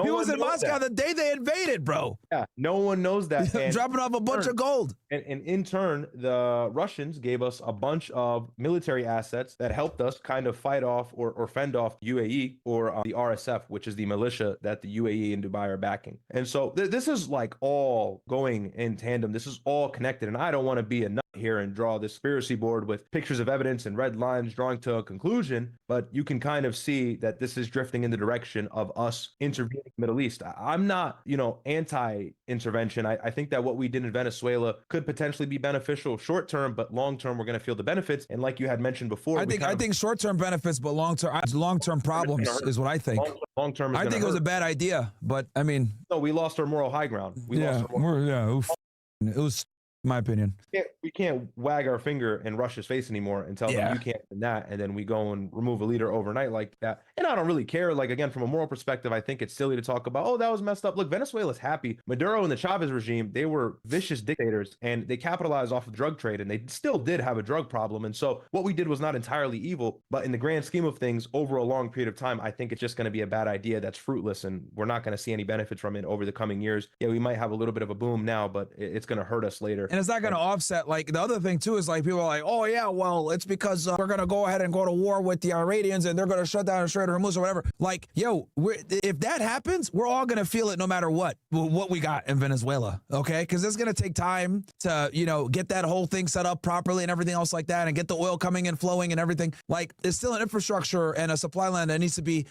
he was in knows Moscow that. the day they invaded, bro. Yeah, no one knows that. And Dropping off a bunch of gold. And in turn, the Russians gave us a bunch of military assets that helped us kind of fight off or fend off UAE or the RSF, which is the militia that the UAE and Dubai are backing. And so this is like all going in tandem. This is all connected. And I don't want to be a nut here and draw this conspiracy board with pictures of evidence and red lines drawing to a conclusion, but you can kind of see that this is drifting in the direction of us intervening in the Middle East. I'm not, anti-intervention. I think that what we did in Venezuela could potentially be beneficial short term, but long term we're going to feel the benefits. And like you had mentioned before, I think short term benefits, but long term problems is what I think. Long term, I think it was a bad idea, but I mean, no, we lost our moral high ground. It was my opinion. We can't wag our finger in Russia's face anymore and tell them you can't do that, and then we go and remove a leader overnight like that. And I don't really care. Like, again, from a moral perspective, I think it's silly to talk about, oh, that was messed up. Look, Venezuela's happy. Maduro and the Chavez regime, they were vicious dictators, and they capitalized off of drug trade, and they still did have a drug problem. And so what we did was not entirely evil, but in the grand scheme of things, over a long period of time, I think it's just going to be a bad idea that's fruitless, and we're not going to see any benefits from it over the coming years. Yeah, we might have a little bit of a boom now, but it's going to hurt us later. And it's not going to offset. Like, the other thing too is, like, people are like, oh yeah, well, it's because we're going to go ahead and go to war with the Iranians and they're going to shut down the Strait of Hormuz or whatever. Like, yo, if that happens, we're all going to feel it no matter what we got in Venezuela, okay? Because it's going to take time to, get that whole thing set up properly and everything else like that, and get the oil coming and flowing and everything. Like, it's still an infrastructure and a supply line that needs to be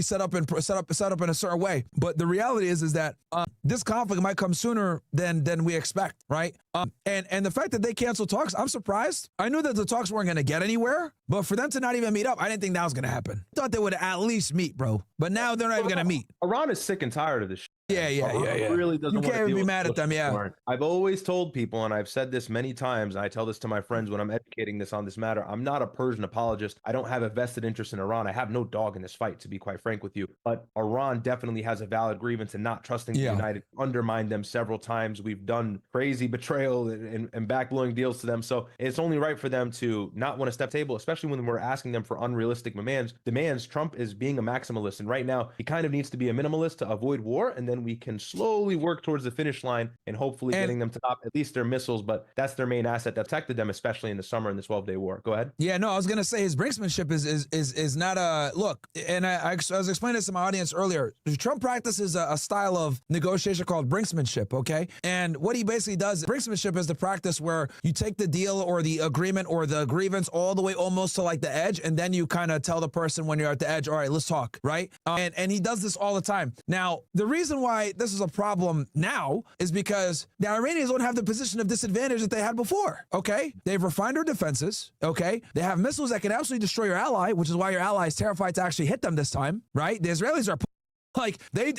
set up in a certain way. But the reality is that this conflict might come sooner than we expect, right? And the fact that they canceled talks, I'm surprised. I knew that the talks weren't going to get anywhere, but for them to not even meet up, I didn't think that was going to happen. I thought they would at least meet, bro. But now they're not even going to meet. Iran is sick and tired of this shit. Yeah. Really doesn't. You can't even be mad at them, yeah. I've always told people, and I've said this many times, and I tell this to my friends when I'm educating this on this matter, I'm not a Persian apologist. I don't have a vested interest in Iran. I have no dog in this fight, to be quite frank with you. But Iran definitely has a valid grievance in not trusting the United, undermined them several times. We've done crazy betrayal and backblowing deals to them. So it's only right for them to not want to step table, especially when we're asking them for unrealistic demands. Trump is being a maximalist, and right now he kind of needs to be a minimalist to avoid war, and then we can slowly work towards the finish line and hopefully getting them to stop at least their missiles. But that's their main asset that protected them, especially in the summer in the 12-day war. Go ahead. Yeah, no, I was gonna say his brinksmanship is not a look. And I was explaining this to my audience earlier. Trump practices a style of negotiation called brinksmanship. Okay, and what he basically does, brinksmanship is the practice where you take the deal or the agreement or the grievance all the way almost to like the edge, and then you kind of tell the person when you're at the edge, all right, let's talk, right? And he does this all the time. Now, the reason why this is a problem now is because the Iranians don't have the position of disadvantage that they had before, okay? They've refined their defenses, okay? They have missiles that can absolutely destroy your ally, which is why your ally is terrified to actually hit them this time, right? The Israelis are like, that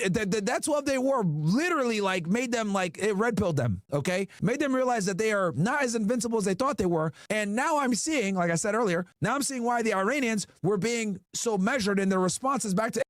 12-day war literally like made them like, it red pilled them, okay? Made them realize that they are not as invincible as they thought they were. And now I'm seeing, like I said earlier, now I'm seeing why the Iranians were being so measured in their responses back to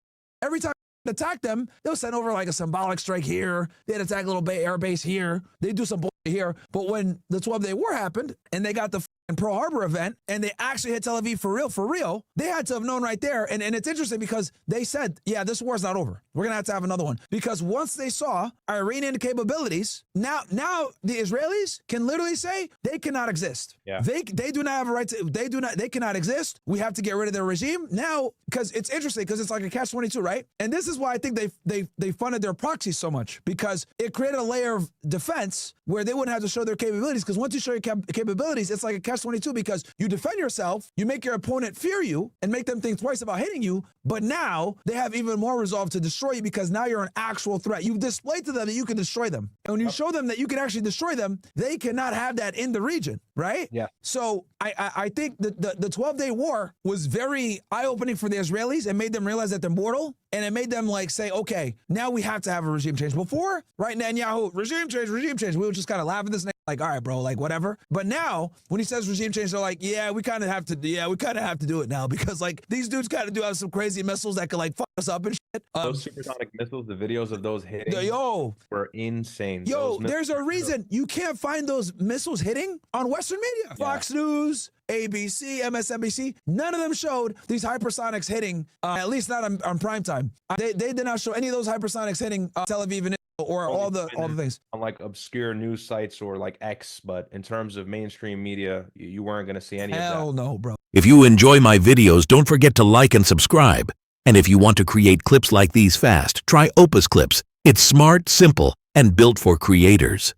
every time attack them, they'll send over like a symbolic strike here. They'd attack a little air base here. They do some bullshit here. But when the 12-day war happened and they got the Pearl Harbor event and they actually hit Tel Aviv for real, they had to have known right there. And it's interesting because they said, yeah, this war's not over. We're going to have another one. Because once they saw Iranian capabilities, now the Israelis can literally say they cannot exist. Yeah. They do not have a right to, they cannot exist. We have to get rid of their regime now, because it's interesting because it's like a catch-22, right? And this is why I think they funded their proxies so much, because it created a layer of defense where they wouldn't have to show their capabilities. Because once you show your capabilities, it's like a catch-22, because you defend yourself, you make your opponent fear you and make them think twice about hitting you. But now they have even more resolve to destroy you, because now you're an actual threat. You've displayed to them that you can destroy them. And when you show them that you can actually destroy them, they cannot have that in the region, right? Yeah. So I think the 12-day war was very eye-opening for the Israelis and made them realize that they're mortal. And it made them like say, okay, now we have to have a regime change. Before, right, Netanyahu, regime change. We would just kind of laugh at this, like, all right, bro, like whatever. But now when he says regime change, they're like, yeah, we kind of have to do it now, because like these dudes kind of do have some crazy missiles that could like fuck us up and shit. Those supersonic missiles, the videos of those hitting were insane. There's a reason you can't find those missiles hitting on Western media. Fox News, ABC, MSNBC, none of them showed these hypersonics hitting, at least not on primetime. They did not show any of those hypersonics hitting Tel Aviv and or all the things on like obscure news sites or like X, but in terms of mainstream media, you weren't going to see any of that. Hell no, bro. If you enjoy my videos, don't forget to like and subscribe. And if you want to create clips like these fast, try Opus Clips. It's smart, simple, and built for creators.